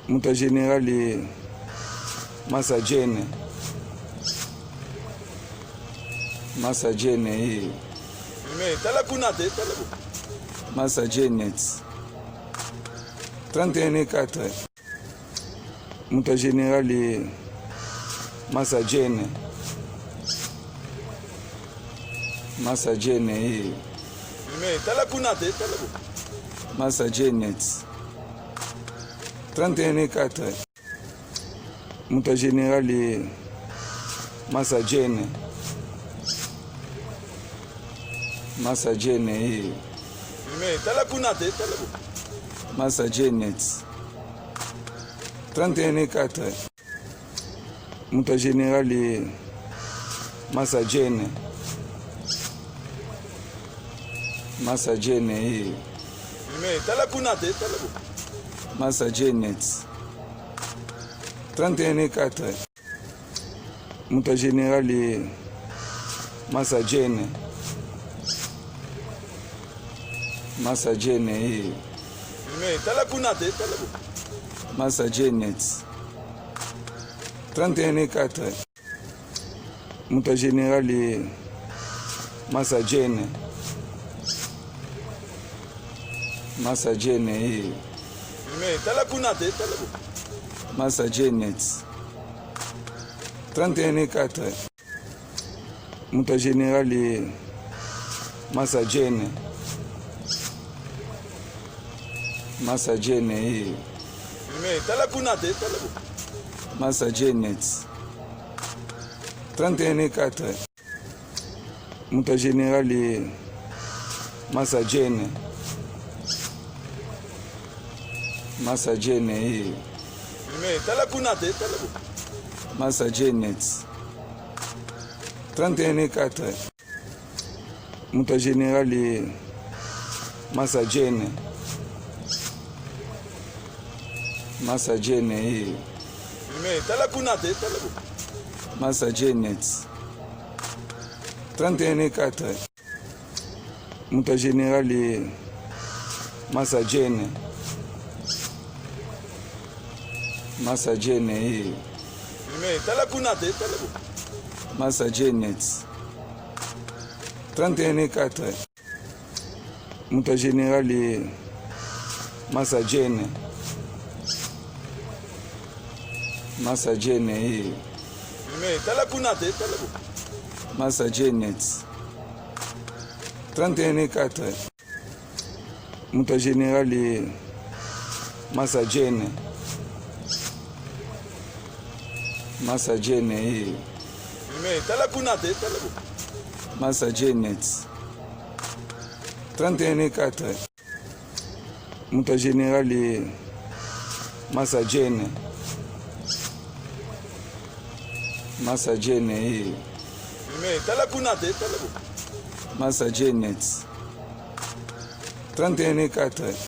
Muta Generali Masajene hii Masajenet 31 Muta Generali Masajene hii Masajenet 31 Muta Generali Masajene hii Masajenet 31 Muta Generali Masajene hii Masajenet 31 Muta Generali Masajene hii Masajenet 31 Muta Generali Masajene hii Masajenet 31 Muta Generali Masajene hii Masajenet 31 Muta Generali Masajene hii Masajenet 31 Muta Generali Masajene hii Masajenet 31 Muta Generali Masajene hii Masajenet 31 Muta Generali Masajene hii Masajenet 31 Muta Generali Masajene hii Masajenet 31 Muta Generali Masajene hii Masajenet 31